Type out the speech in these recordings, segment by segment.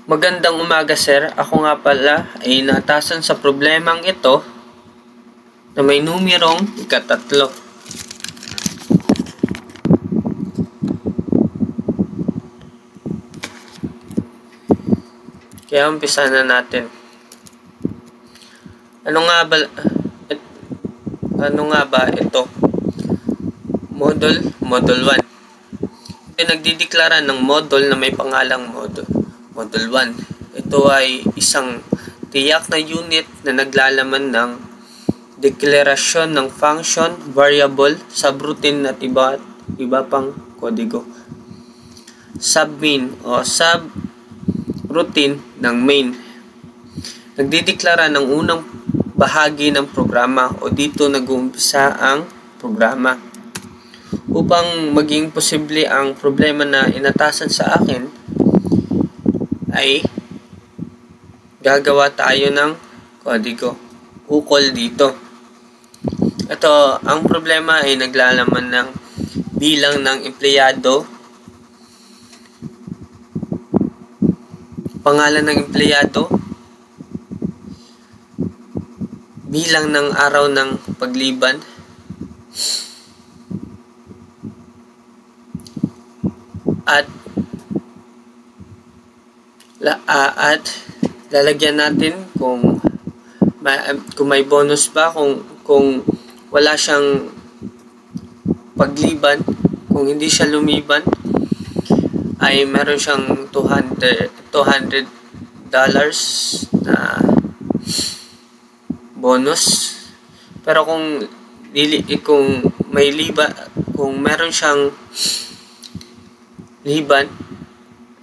Magandang umaga, sir. Ako nga pala ay naatasan sa problemang ito na may numerong ika-3. Kaya umpisa na natin. Ano nga ba ito? Module 1. Ito nagdideklara ng module na may pangalang Module 1. Ito ay isang tiyak na unit na naglalaman ng deklarasyon ng function, variable, subroutine at iba pang kodigo. Submain o subroutine ng main. Nagdideklara ng unang bahagi ng programa o dito nag-uumpisa ang programa. Upang maging posible ang problema na inatasan sa akin, ay gagawa tayo ng kodigo. Ukol dito. Ito, ang problema ay naglalaman ng bilang ng empleyado, pangalan ng empleyado, bilang ng araw ng pagliban, at lalagyan natin kung may bonus pa, kung wala siyang pagliban, kung hindi siya lumiban ay meron siyang $200 na bonus. Pero kung meron siyang liban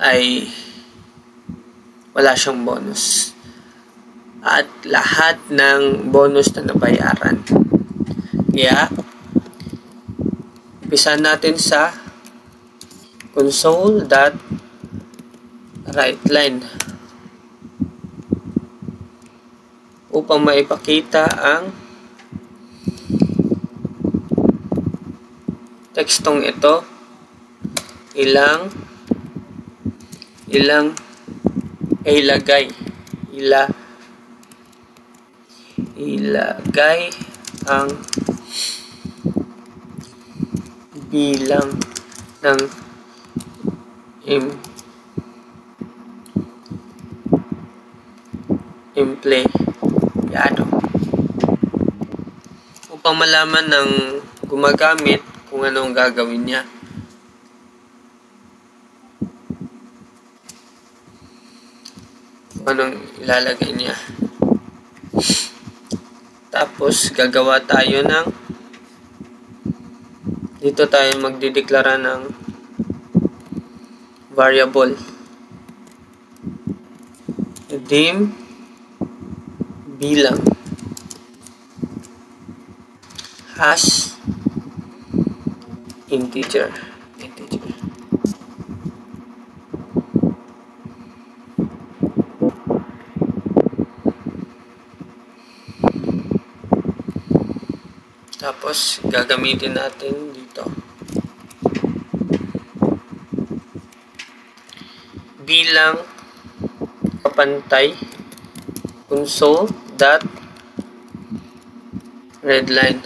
ay wala siyang bonus. At lahat ng bonus na nabayaran. Kaya, umpisa natin sa console.writeLine upang maipakita ang tekstong ito. Ilagay ang bilang ng empleyado upang malaman ng gumagamit kung ano ang gagawin niya. Anong ilalagay niya. Tapos gagawa tayo ng dito tayo magdideklara ng variable dim bilang hash integer. Tapos, gagamitin natin dito. Bilang kapantay console.readline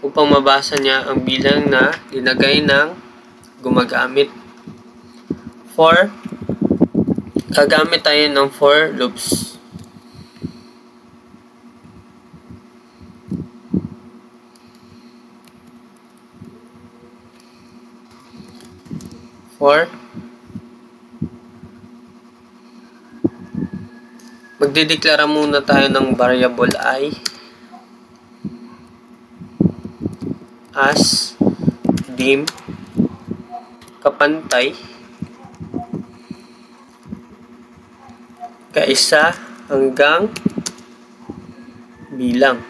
upang mabasa niya ang bilang na dinagay ng gumagamit. Gagamit tayo ng for loops. Magdideklara muna tayo ng variable I as dim kapantay kaisa hanggang bilang.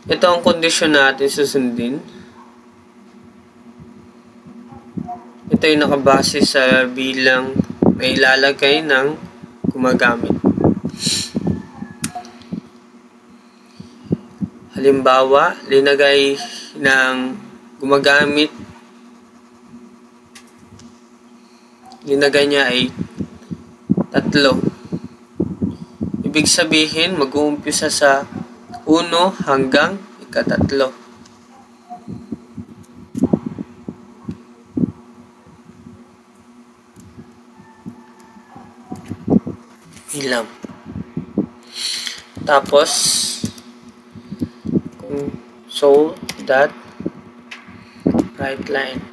Ito ang kondisyon natin susundin. Ito ay nakabase sa bilang na ilalagay ng gumagamit. Halimbawa, linagay ng gumagamit linagay niya ay 3. Ibig sabihin, mag-uumpisa sa 1 hanggang 3. Ilang. Tapos, so that right line.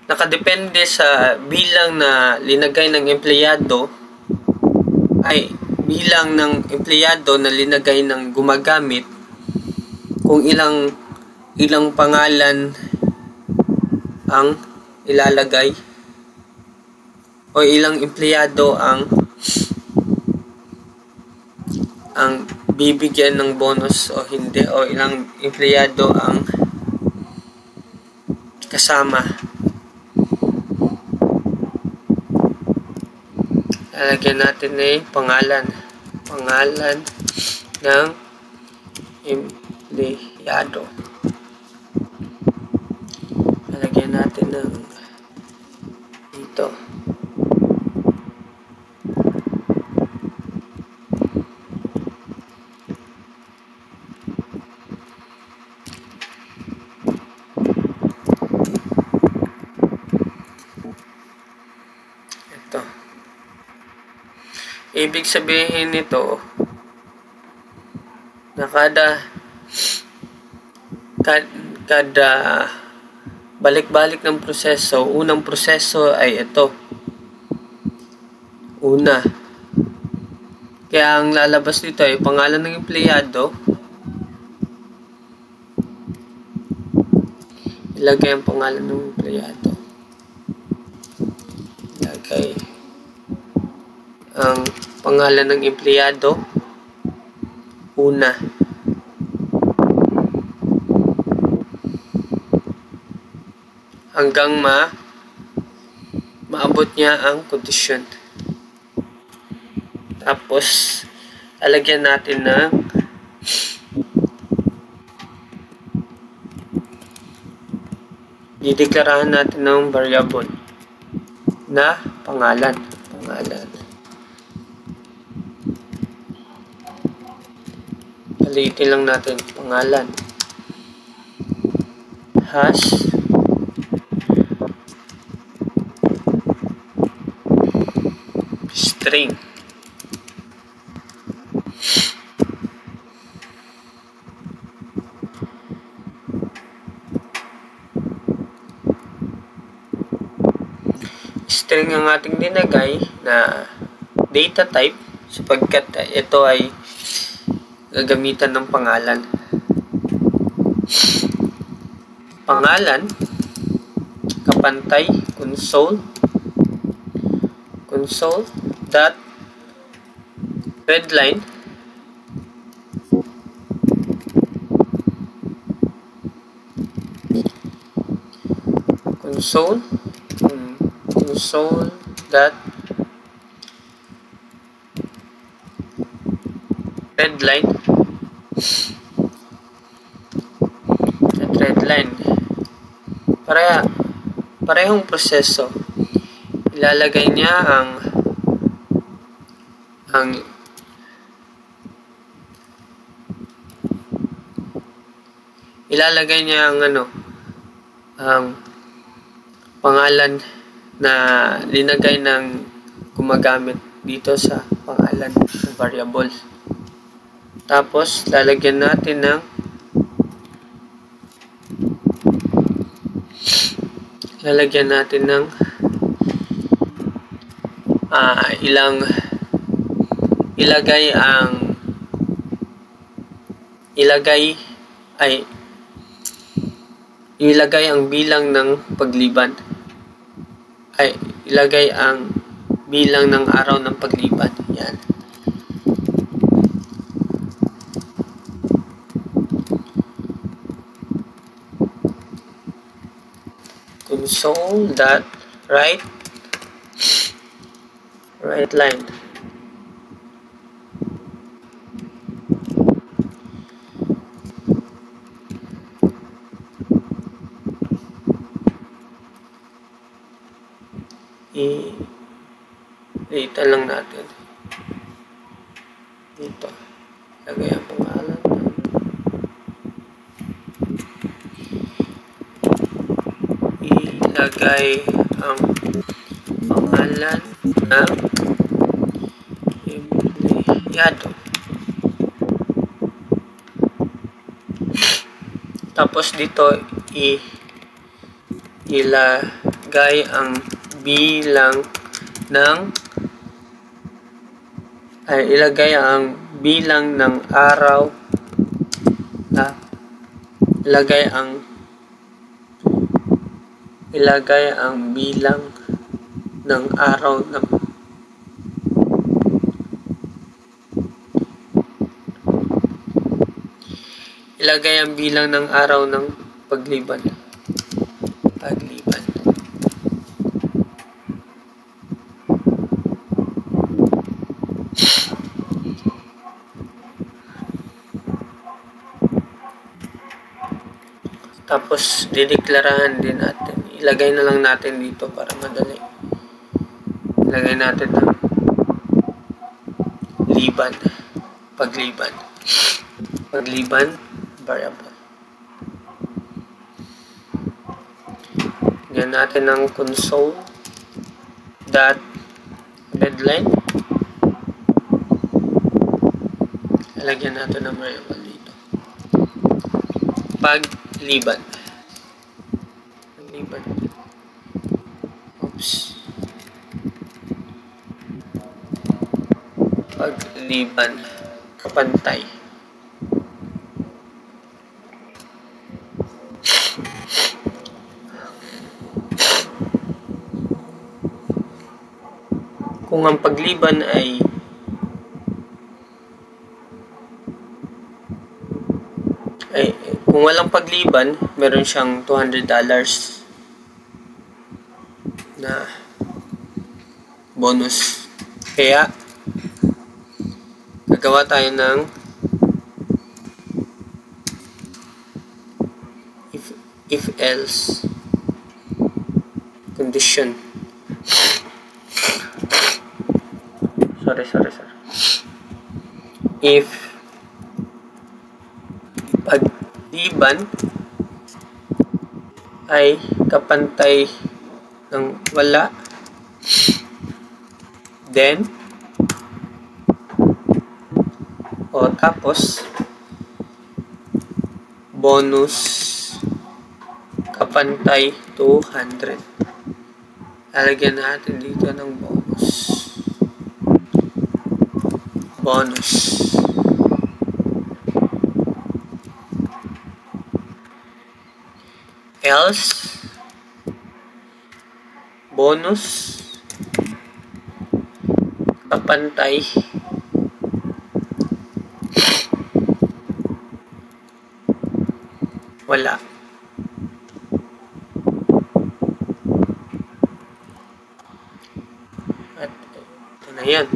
Nakadepende sa bilang na linagay ng empleyado ay bilang ng empleyado na linagay ng gumagamit kung ilang pangalan ang ilalagay o ilang empleyado ang bibigyan ng bonus o hindi, o ilang empleyado ang kasama. Lalagyan natin pangalan ng empleyado. Lalagyan natin ng dito. Ito. Ibig sabihin nito na kada balik-balik ng proseso, unang proseso ay ito. Una. Kaya ang lalabas dito ay pangalan ng empleyado. Ilagay ang pangalan ng empleyado. Ilagay ang pangalan ng empleyado. Una. Hanggang maabot niya ang kondisyon. Tapos, lalagyan natin ng dideklarahan natin ng variable na pangalan. Palitin lang natin pangalan. Hash string. String ang ating dinagay na data type sapagkat ito ay gagamitan ng pangalan. Pangalan, kapantay, console dot redline console dot redline parehong proseso. Ilalagay niya ang pangalan na linagay ng gumagamit dito sa pangalan ng variable. Tapos lalagyan natin ng ilagay ang bilang ng pagliban. Ilagay ang bilang ng araw ng pagliban. Yan. Console dot right line. data lang natin dito, lagay ang pangalan, ilagay ang pangalan ng empleyado. Tapos dito ilagay ang bilang ng araw na ilagay ang bilang ng araw na ilagay ang bilang ng araw ng pagliban. Tapos dideklarahan din natin. Ilagay na lang natin dito para madali. Ilagay natin ang pagliban variable. Yan natin ang console.readline. Lagyan natin ng variable dito. Pagliban. Pagliban. Kapantay. Kung ang pagliban ay kung walang pagliban, meron siyang $200 na bonus. Kaya gagawa tayo ng if else condition. Sorry. If pagliban ay kapantay ng wala, then tapos bonus kapantay 200. Lalagyan natin dito ng bonus. Else bonus kapantay wala. At ito na yan.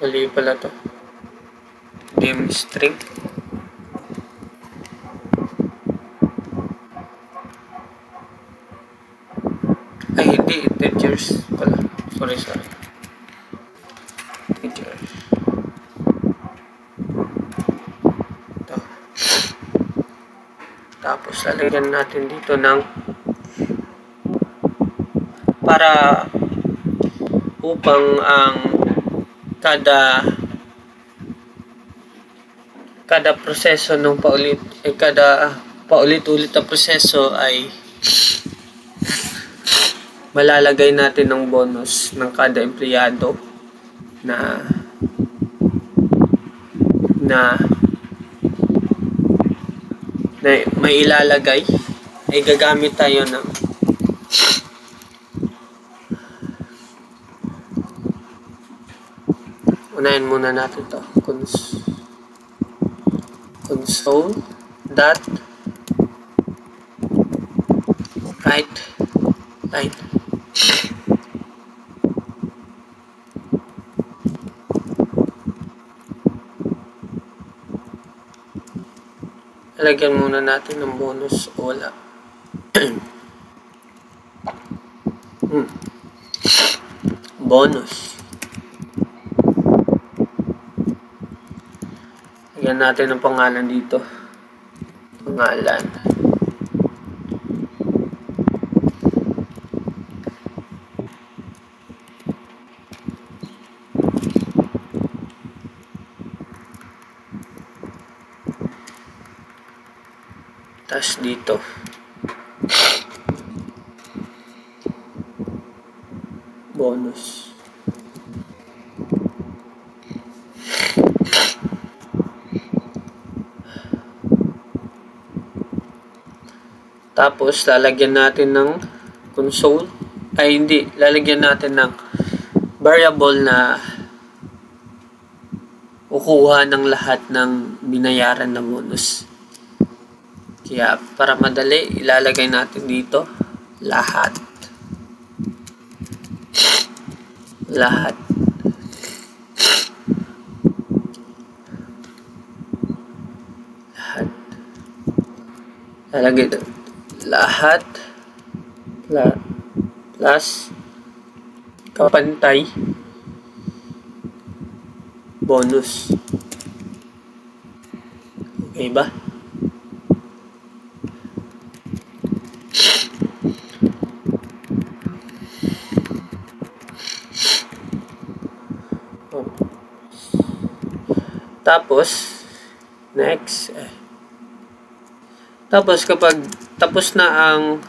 Mali pala to. Dim string. Ay, hindi. Integers pala. Sorry. Integers. Ito. Tapos, lalagyan natin dito ng upang ang kada proseso ng kada paulit-ulit na proseso ay malalagay natin ng bonus ng kada empleyado na may ilalagay, ay gagamit tayo ng unahin muna natin to console dot write line. Lagyan muna natin ng bonus o wala. Bonus. Lagyan natin ng pangalan dito. Pangalan. Tas dito. Bonus. Tapos lalagyan natin ng console. Ay hindi, lalagyan natin ng variable na kukuha ng lahat ng binayaran na bonus. Kaya para madali, ilalagay natin dito lahat. Lahat. Lahat. Lalagay natin lahat plus kapantay bonus. Okay ba? Tapos next, tapos kapag tapos na ang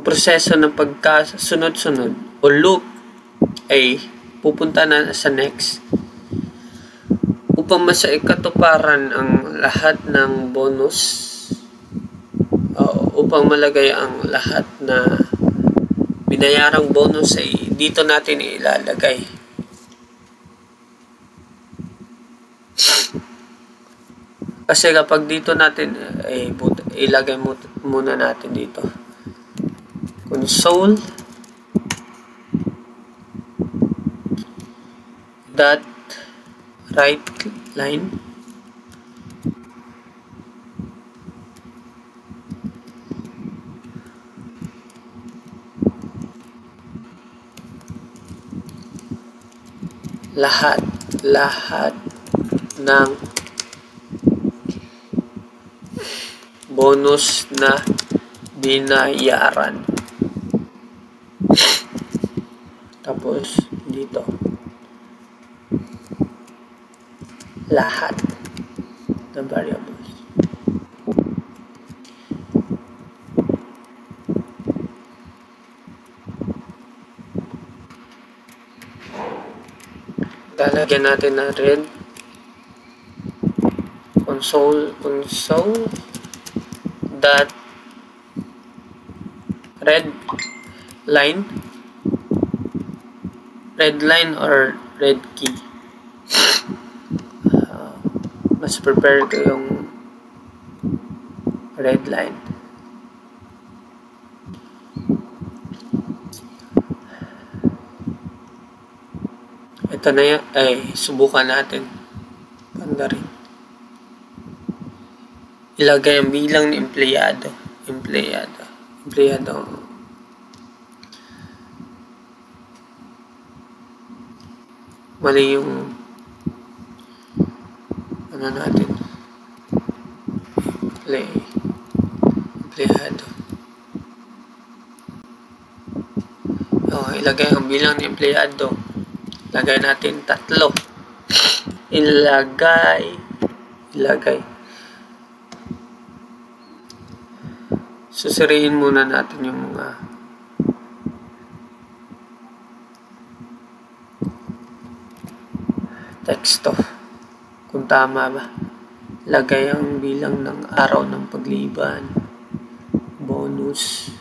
proseso ng pagkasunod-sunod o loop, ay pupunta na sa next upang masaikatuparan ang lahat ng bonus, upang malagay ang lahat na binayarang bonus ay dito natin ilalagay. Kasi kapag dito natin ilagay muna natin dito console dot write line lahat ng bonus na binayaran. Tapos dito lahat ng variables. Lalagyan natin na red console dot red line or red key. Mas prepare ko yung red line. Ito na yan, subukan natin. Ganda rin. Ilagay ang bilang ni empleyado. Mali yung ano natin. Empleyado. Ilagay ang bilang ni empleyado. Lagay natin 3. Ilagay. Susuriin muna natin yung mga teksto. Kung tama ba. Lagay ang bilang ng araw ng pagliban. Bonus.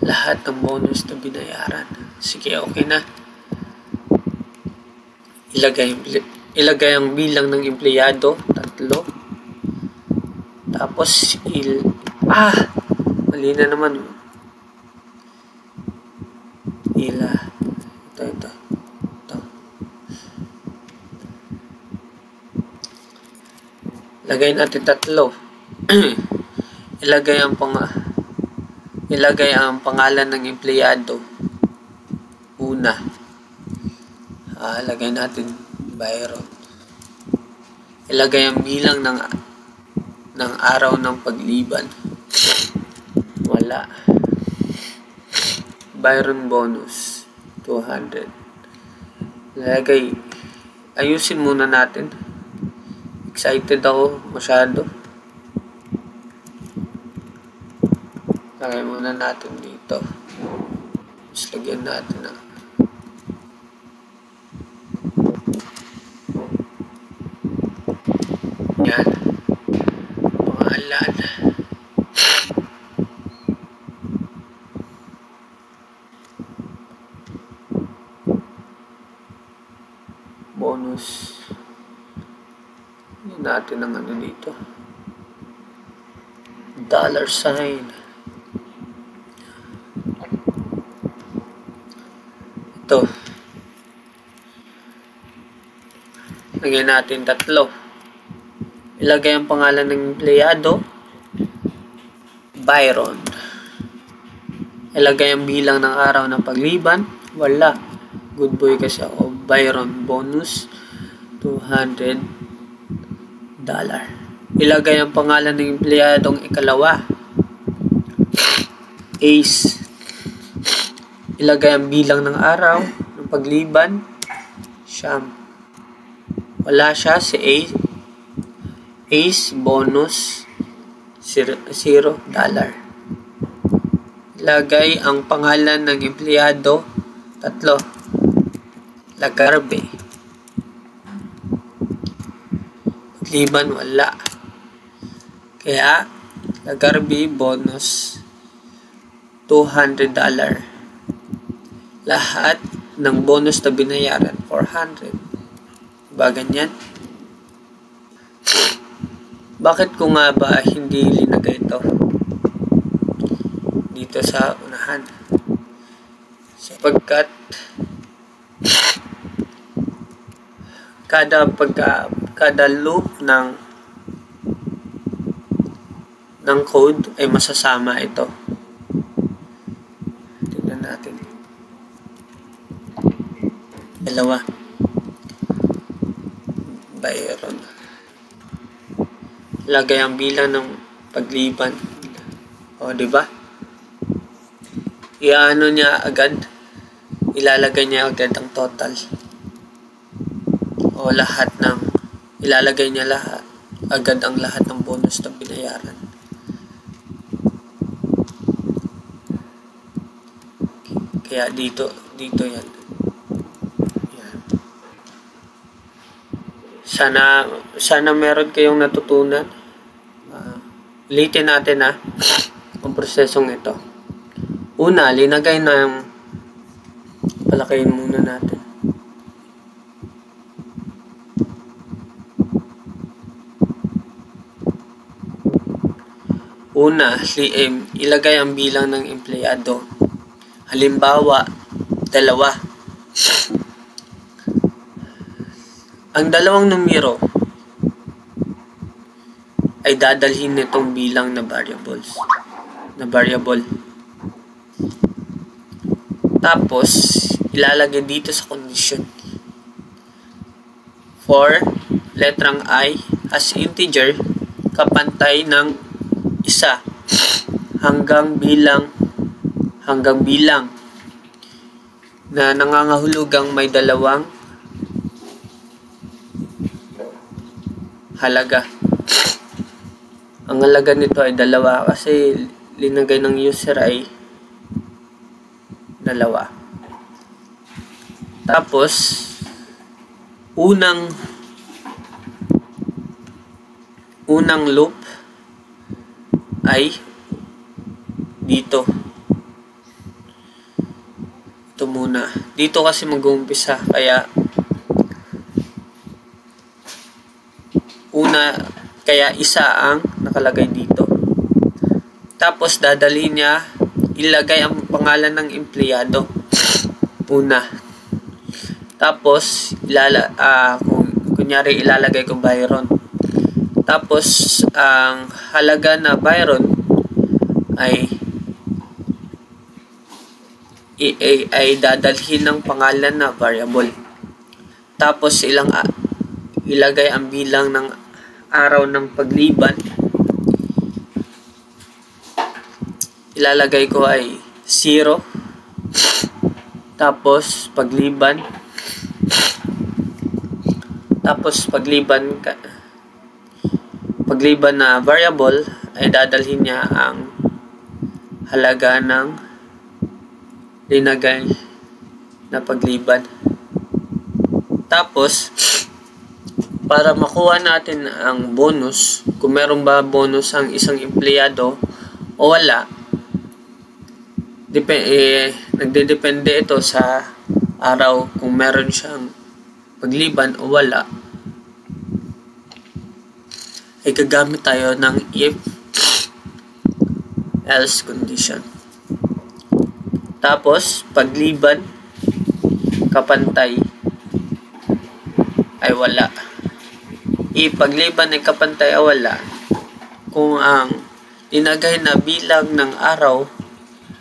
Lahat ng bonus na binayaran. Sige, okay na. Ilagay ilagay ang bilang ng empleyado, 3. Tapos, mali na naman. Ito. Lagay natin 3. Ilagay ang pangalan ng empleyado. Una. Lagay natin Byron. Ilagay ang bilang ng araw ng pagliban. Wala. Byron bonus 200. Ayusin muna natin. Excited ako masyado. Lagay muna natin dito. Mas lagyan natin yan. Pangalan. Bonus. Yan natin ang dito. $sign. Ito. Lagyan natin 3. Ilagay ang pangalan ng empleyado. Byron. Ilagay ang bilang ng araw ng pagliban. Wala. Good boy kasi ako. Byron bonus. $200. Ilagay ang pangalan ng empleyadong ikalawa. Ace. Ilagay ang bilang ng araw ng pagliban. Siyam. Wala siya si Ace bonus $0. Ilagay ang pangalan ng empleyado. 3. Lagarbe. Pagliban wala. Kaya Lagarbe bonus $200. Lahat ng bonus na binayaran, 400. Diba ganyan? Bakit ko nga ba hindi linagay ito dito sa unahan? Sapagkat kada loop ng code ay masasama ito. Tingnan natin. 2. Byron. Lagay ang bilang ng pagliban. Di ba? Ilalagay niya agad ang total. Ilalagay niya agad ang lahat ng bonus na binayaran. Kaya dito yan. Sana meron kayong natutunan. Ulitin natin ang prosesong ito. Una, palakayin muna natin. Una, ilagay ang bilang ng empleyado. Halimbawa, 2. Ang 2 numero ay dadalhin nitong bilang na variable. Tapos, ilalagay dito sa condition. For letrang I as integer, kapantay ng 1 hanggang bilang na nangangahulugang may 2 halaga. Ang halaga nito ay 2 kasi linagay ng user ay 2. Tapos, unang loop ay dito. Ito muna. Dito kasi mag-uumpisa, kaya kaya isa ang nakalagay dito. Tapos dadalhin niya, ilagay ang pangalan ng empleyado una. Tapos kung kunyari ilalagay ko Byron. Tapos ang halaga na Byron ay dadalhin ng pangalan na variable. Tapos ilagay ang bilang ng araw ng pagliban. Ilalagay ko ay 0. Tapos pagliban. Tapos pagliban na variable ay dadalhin niya ang halaga ng linagay na pagliban. Tapos para makuha natin ang bonus, kung meron ba bonus ang isang empleyado o wala, nagdedepende ito sa araw kung meron siyang pagliban o wala, ay gagamit tayo ng if else condition. Tapos pagliban kapantay ay wala. If pagliban ay kapantay ay wala, kung ang linagay na bilang ng araw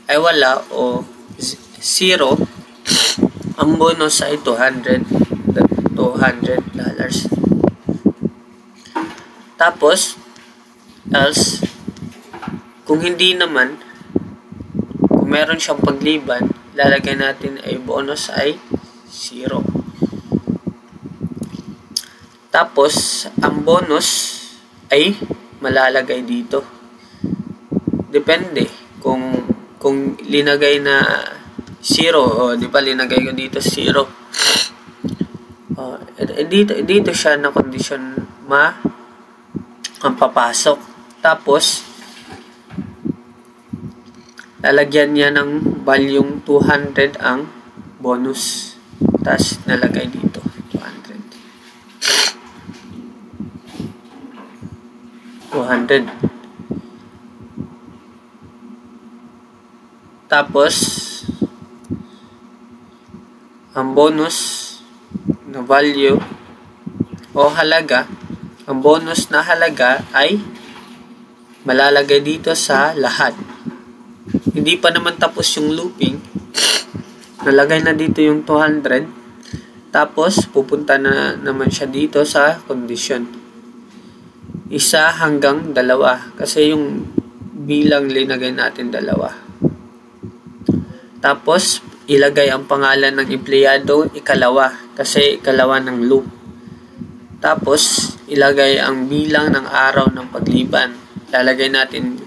ay wala o 0, ang bonus ay $200. Tapos else, kung hindi naman, kung meron siyang pagliban, lalagay natin ay bonus ay 0. Tapos ang bonus ay malalagay dito. Depende kung linagay na 0, di ba linagay ko dito 0. Dito siya na condition ang papasok. Tapos lalagyan niya ng value 200 ang bonus. Tapos nalagay dito 200. Tapos ang bonus na value o halaga, ang bonus na halaga ay malalagay dito sa lahat. Hindi pa naman tapos yung looping, nalagay na dito yung 200. Tapos pupunta na naman siya dito sa condition 1 hanggang 2, kasi yung bilang linagay natin 2. Tapos ilagay ang pangalan ng empleyado 2, kasi 2 ng loop. Tapos ilagay ang bilang ng araw ng pagliban, lalagay natin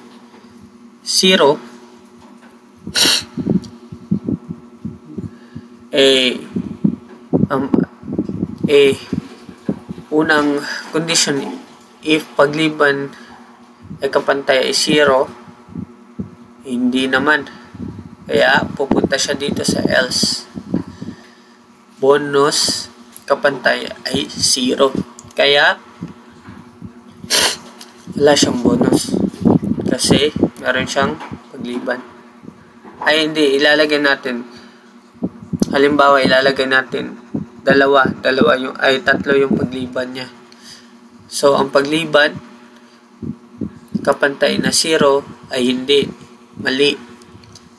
0. Unang condition, if pagliban ay kapantay ay 0, hindi naman, kaya pupunta siya dito sa else. Bonus kapantay ay 0, kaya wala siyang bonus kasi meron siyang pagliban. Ay hindi, ilalagay natin, halimbawa ilalagay natin 3 yung pagliban niya. So ang pagliban kapantay na 0 ay hindi, mali.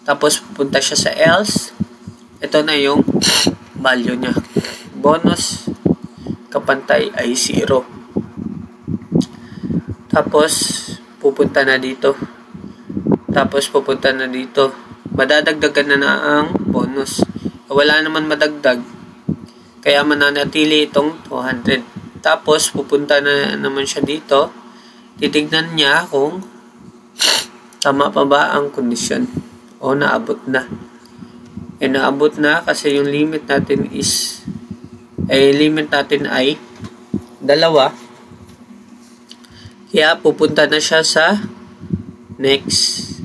Tapos pupunta siya sa else. Ito na yung value niya. Bonus kapantay ay 0. Tapos pupunta na dito. Madadagdagan na ang bonus. Wala naman madagdag, kaya mananatili itong 200. Tapos pupunta na naman siya dito. Titignan niya kung tama pa ba ang kondisyon o naabot na. Naabot na kasi yung limit natin ay 2. Kaya pupunta na siya sa next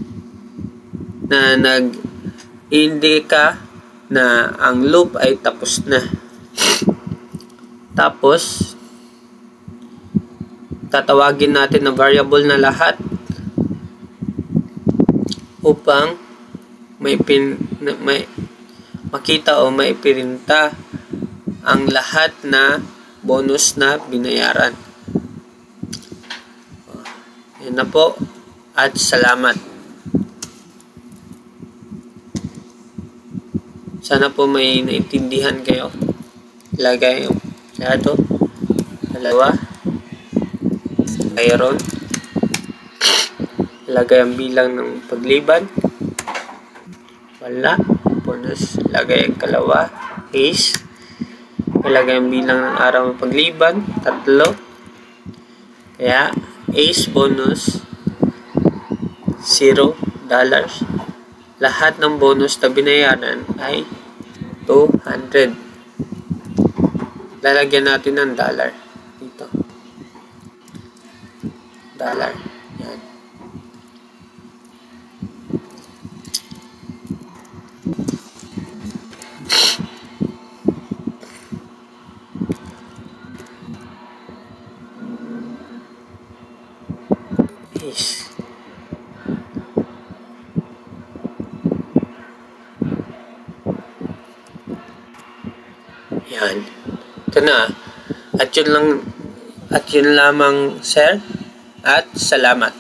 na nag-indika na ang loop ay tapos na. Tapos tatawagin natin na variable na lahat upang makita o maipirinta ang lahat na bonus na binayaran. Yan na po at salamat. Sana po may naintindihan kayo. Lagay ito. Dalawa. Mayroon. Lagay ang bilang ng pagliban. Wala. Bonus. Lagay ang kalawa. Ace. Ilagay ang bilang ng araw ng pagliban. 3. Kaya ace bonus $0. Lahat ng bonus na binayaran ay 200. Lalagyan natin ng dollar dito. Dollar. Yan. Yes. Yan. Ito na. At yun lamang, sir. At salamat.